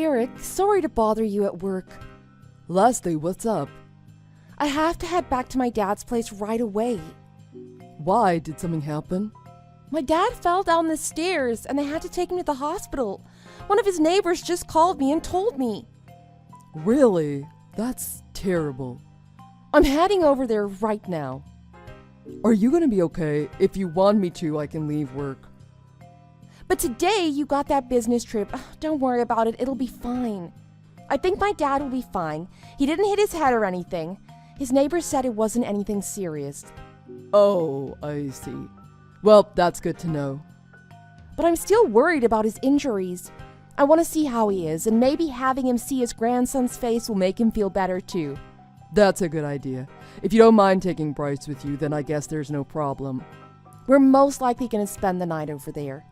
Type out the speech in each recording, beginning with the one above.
Derek, sorry to bother you at work. Leslie, what's up? I have to head back to my dad's place right away. Why? Did something happen? My dad fell down the stairs and they had to take him to the hospital. One of his neighbors just called me and told me. Really? That's terrible. I'm heading over there right now. Are you gonna be okay? If you want me to, I can leave work. But today you got that business trip. Ugh, don't worry about it, it'll be fine. I think my dad will be fine. He didn't hit his head or anything. His neighbors said it wasn't anything serious. Oh, I see. Well, that's good to know. But I'm still worried about his injuries. I want to see how he is, and maybe having him see his grandson's face will make him feel better too. That's a good idea. If you don't mind taking Bryce with you, then I guess there's no problem. We're most likely going to spend the night over there.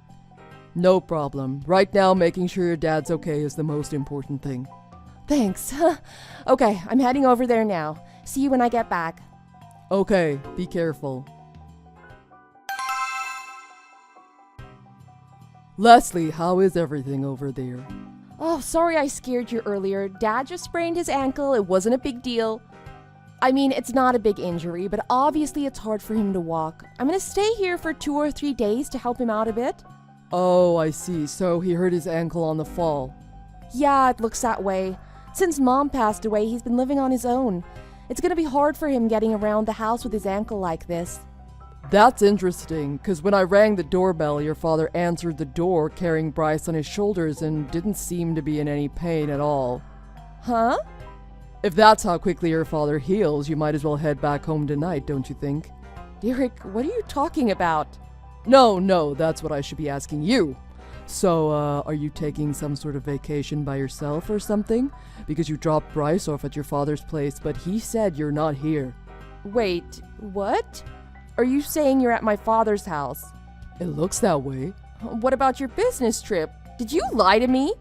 No problem. Right now, making sure your dad's okay is the most important thing. Thanks. Okay, I'm heading over there now. See you when I get back. Okay, be careful. Leslie, how is everything over there? Oh, sorry I scared you earlier. Dad just sprained his ankle. It wasn't a big deal. I mean, it's not a big injury, but obviously it's hard for him to walk. I'm gonna stay here for 2 or 3 days to help him out a bit. Oh, I see. So he hurt his ankle on the fall. Yeah, it looks that way. Since Mom passed away, he's been living on his own. It's gonna be hard for him getting around the house with his ankle like this. That's interesting, because when I rang the doorbell, your father answered the door carrying Bryce on his shoulders and didn't seem to be in any pain at all. Huh? If that's how quickly your father heals, you might as well head back home tonight, don't you think? Derek, what are you talking about? No, that's what I should be asking you. So, are you taking some sort of vacation by yourself or something? Because you dropped Bryce off at your father's place, but he said you're not here. Wait, what? Are you saying you're at my father's house? It looks that way. What about your business trip? Did you lie to me?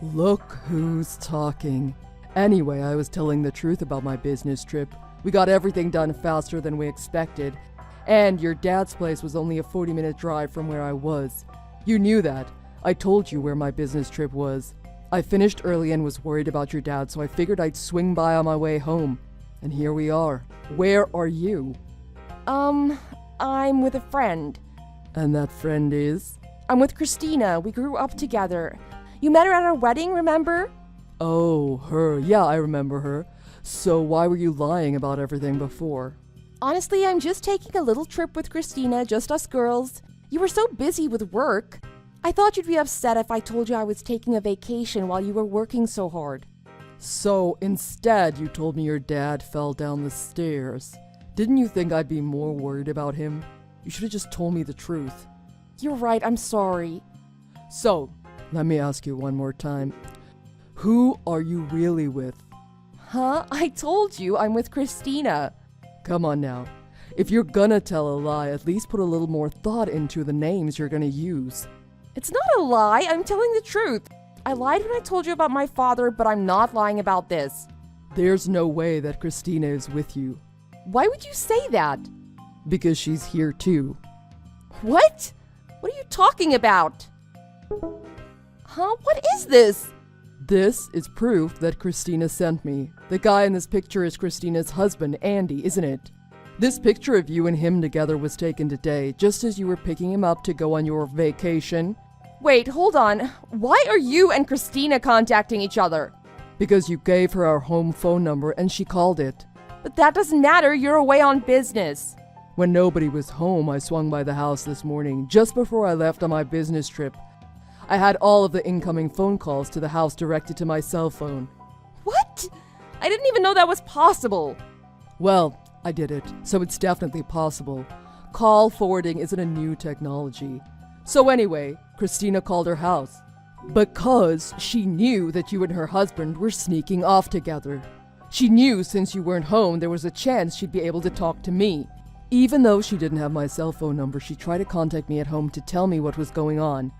Look who's talking. Anyway, I was telling the truth about my business trip. We got everything done faster than we expected, and your dad's place was only a 40-minute drive from where I was. You knew that. I told you where my business trip was. I finished early and was worried about your dad, so I figured I'd swing by on my way home. And here we are. Where are you? I'm with a friend. And that friend is? I'm with Christina. We grew up together. You met her at our wedding, remember? Oh, her. Yeah, I remember her. So why were you lying about everything before? Honestly, I'm just taking a little trip with Christina, just us girls. You were so busy with work. I thought you'd be upset if I told you I was taking a vacation while you were working so hard. So instead, you told me your dad fell down the stairs. Didn't you think I'd be more worried about him? You should have just told me the truth. You're right, I'm sorry. So, let me ask you one more time. Who are you really with? Huh? I told you I'm with Christina. Come on now. If you're gonna tell a lie, at least put a little more thought into the names you're gonna use. It's not a lie, I'm telling the truth. I lied when I told you about my father, but I'm not lying about this. There's no way that Christina is with you. Why would you say that? Because she's here too. What? What are you talking about? Huh? What is this? This is proof that Christina sent me. The guy in this picture is Christina's husband, Andy, isn't it? This picture of you and him together was taken today, just as you were picking him up to go on your vacation. Wait, hold on. Why are you and Christina contacting each other? Because you gave her our home phone number and she called it. But that doesn't matter, you're away on business. When nobody was home, I swung by the house this morning, just before I left on my business trip. I had all of the incoming phone calls to the house directed to my cell phone. What? I didn't even know that was possible. Well, I did it, so it's definitely possible. Call forwarding isn't a new technology. So anyway, Christina called her house. Because she knew that you and her husband were sneaking off together. She knew since you weren't home, there was a chance she'd be able to talk to me. Even though she didn't have my cell phone number, she tried to contact me at home to tell me what was going on.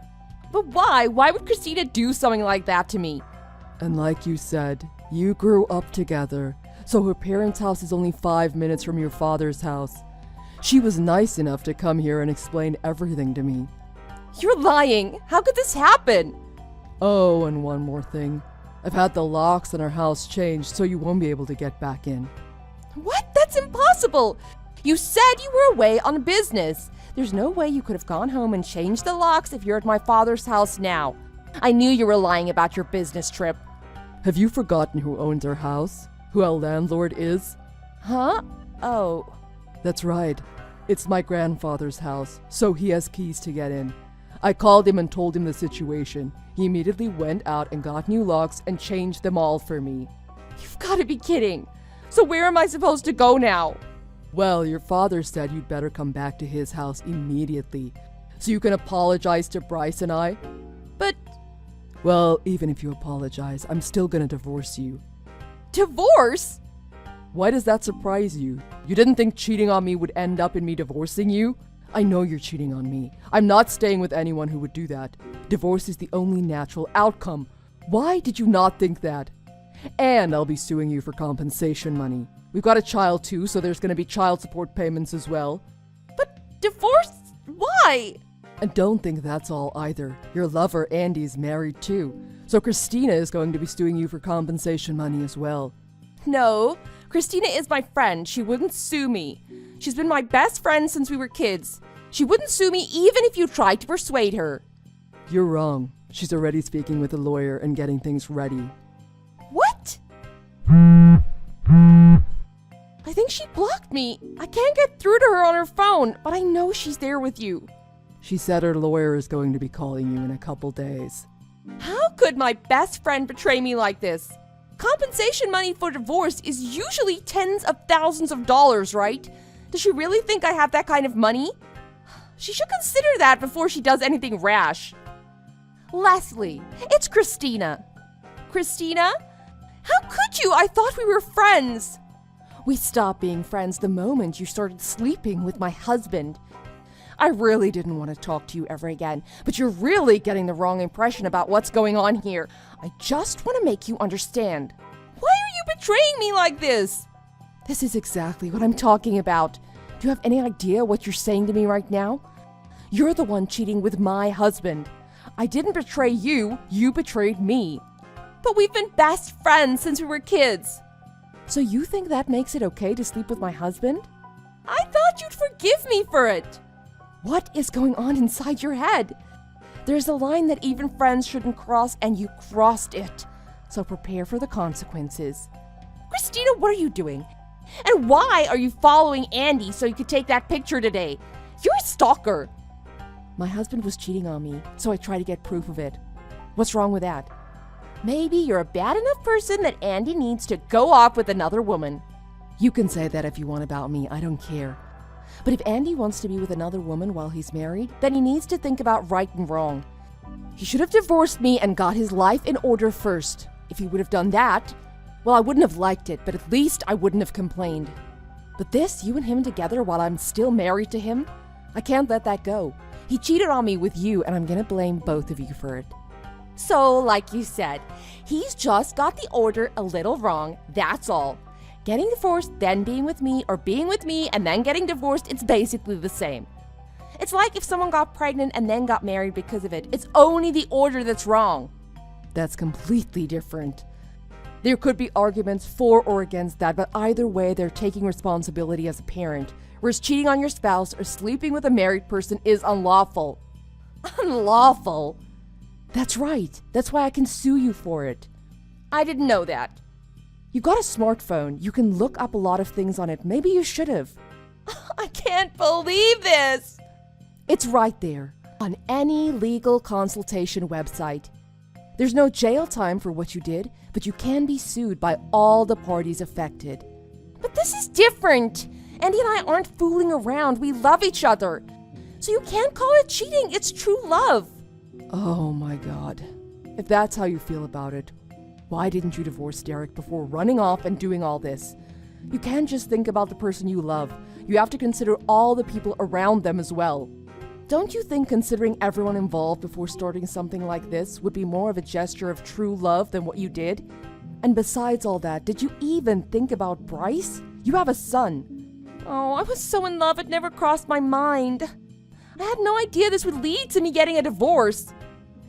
But why? Why would Christina do something like that to me? And like you said, you grew up together, so her parents' house is only 5 minutes from your father's house. She was nice enough to come here and explain everything to me. You're lying. How could this happen? Oh, and one more thing. I've had the locks on our house changed so you won't be able to get back in. What? That's impossible! You said you were away on business. There's no way you could have gone home and changed the locks if you're at my father's house now. I knew you were lying about your business trip. Have you forgotten who owns our house? Who our landlord is? Huh? Oh. That's right. It's my grandfather's house, so he has keys to get in. I called him and told him the situation. He immediately went out and got new locks and changed them all for me. You've got to be kidding. So where am I supposed to go now? Well, your father said you'd better come back to his house immediately, so you can apologize to Bryce and I. But... Well, even if you apologize, I'm still gonna divorce you. Divorce? Why does that surprise you? You didn't think cheating on me would end up in me divorcing you? I know you're cheating on me. I'm not staying with anyone who would do that. Divorce is the only natural outcome. Why did you not think that? And I'll be suing you for compensation money. We've got a child too, so there's gonna be child support payments as well. But divorce? Why? And don't think that's all either. Your lover, Andy's married too. So Christina is going to be suing you for compensation money as well. No, Christina is my friend. She wouldn't sue me. She's been my best friend since we were kids. She wouldn't sue me even if you tried to persuade her. You're wrong. She's already speaking with a lawyer and getting things ready. What? I think she blocked me. I can't get through to her on her phone, but I know she's there with you. She said her lawyer is going to be calling you in a couple days. How could my best friend betray me like this? Compensation money for divorce is usually tens of thousands of dollars, right? Does she really think I have that kind of money? She should consider that before she does anything rash. Leslie, it's Christina. Christina? How could you? I thought we were friends. We stopped being friends the moment you started sleeping with my husband. I really didn't want to talk to you ever again, but you're really getting the wrong impression about what's going on here. I just want to make you understand. Why are you betraying me like this? This is exactly what I'm talking about. Do you have any idea what you're saying to me right now? You're the one cheating with my husband. I didn't betray you, you betrayed me. But we've been best friends since we were kids. So you think that makes it okay to sleep with my husband? I thought you'd forgive me for it. What is going on inside your head? There's a line that even friends shouldn't cross, and you crossed it. So prepare for the consequences. Christina, what are you doing? And why are you following Andy so you could take that picture today? You're a stalker. My husband was cheating on me, so I tried to get proof of it. What's wrong with that? Maybe you're a bad enough person that Andy needs to go off with another woman. You can say that if you want about me, I don't care. But if Andy wants to be with another woman while he's married, then he needs to think about right and wrong. He should have divorced me and got his life in order first. If he would have done that, well, I wouldn't have liked it, but at least I wouldn't have complained. But this, you and him together while I'm still married to him, I can't let that go. He cheated on me with you, and I'm gonna blame both of you for it. So, like you said, he's just got the order a little wrong, that's all. Getting divorced, then being with me, or being with me and then getting divorced, it's basically the same. It's like if someone got pregnant and then got married because of it. It's only the order that's wrong. That's completely different. There could be arguments for or against that, but either way, they're taking responsibility as a parent. Whereas cheating on your spouse or sleeping with a married person is unlawful. Unlawful? That's right. That's why I can sue you for it. I didn't know that. You got a smartphone. You can look up a lot of things on it. Maybe you should have. I can't believe this. It's right there on any legal consultation website. There's no jail time for what you did, but you can be sued by all the parties affected. But this is different. Andy and I aren't fooling around. We love each other. So you can't call it cheating. It's true love. Oh my God. If that's how you feel about it, why didn't you divorce Derek before running off and doing all this? You can't just think about the person you love. You have to consider all the people around them as well. Don't you think considering everyone involved before starting something like this would be more of a gesture of true love than what you did? And besides all that, did you even think about Bryce? You have a son. Oh, I was so in love it never crossed my mind. I had no idea this would lead to me getting a divorce.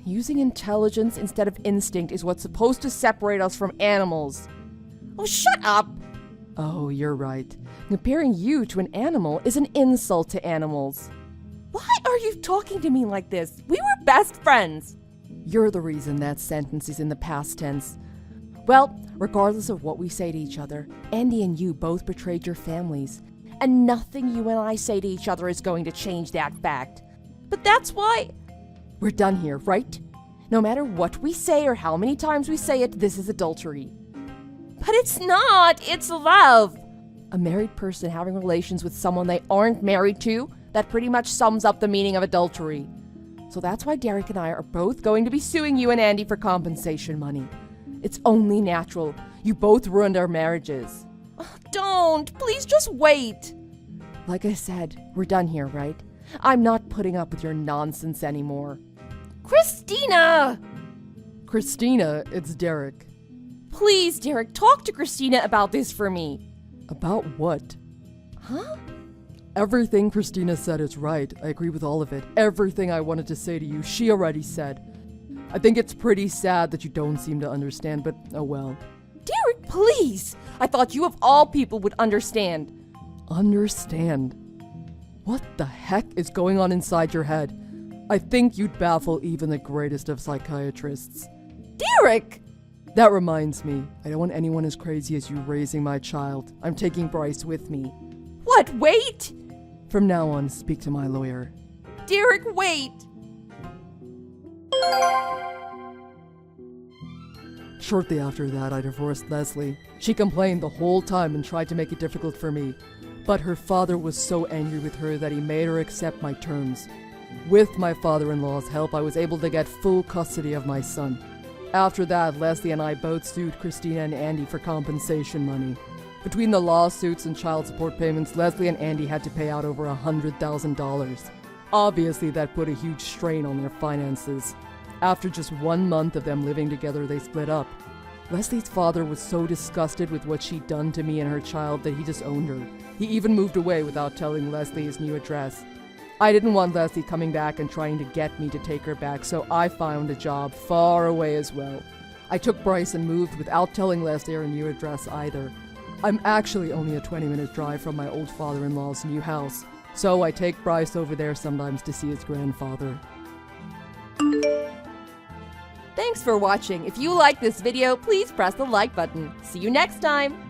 Using intelligence instead of instinct is what's supposed to separate us from animals. Oh, shut up! Oh, you're right. Comparing you to an animal is an insult to animals. Why are you talking to me like this? We were best friends. You're the reason that sentence is in the past tense. Well, regardless of what we say to each other, Andy and you both betrayed your families. And nothing you and I say to each other is going to change that fact. But that's why... We're done here, right? No matter what we say or how many times we say it, this is adultery. But it's not! It's love! A married person having relations with someone they aren't married to, that pretty much sums up the meaning of adultery. So that's why Derek and I are both going to be suing you and Andy for compensation money. It's only natural. You both ruined our marriages. Oh, don't! Please just wait! Like I said, we're done here, right? I'm not putting up with your nonsense anymore. Christina! Christina, it's Derek. Please, Derek, talk to Christina about this for me. About what? Huh? Everything Christina said is right. I agree with all of it. Everything I wanted to say to you, she already said. I think it's pretty sad that you don't seem to understand, but oh well. Derek, please! I thought you of all people would understand. Understand? What the heck is going on inside your head? I think you'd baffle even the greatest of psychiatrists. Derek! That reminds me, I don't want anyone as crazy as you raising my child. I'm taking Bryce with me. What, wait? From now on, speak to my lawyer. Derek, wait! Shortly after that, I divorced Leslie. She complained the whole time and tried to make it difficult for me. But her father was so angry with her that he made her accept my terms. With my father-in-law's help, I was able to get full custody of my son. After that, Leslie and I both sued Christina and Andy for compensation money. Between the lawsuits and child support payments, Leslie and Andy had to pay out over $100,000. Obviously, that put a huge strain on their finances. After just 1 month of them living together, they split up. Leslie's father was so disgusted with what she'd done to me and her child that he disowned her. He even moved away without telling Leslie his new address. I didn't want Leslie coming back and trying to get me to take her back, so I found a job far away as well. I took Bryce and moved without telling Leslie her new address either. I'm actually only a 20-minute drive from my old father-in-law's new house, so I take Bryce over there sometimes to see his grandfather. Thanks for watching. If you like this video, please press the like button. See you next time!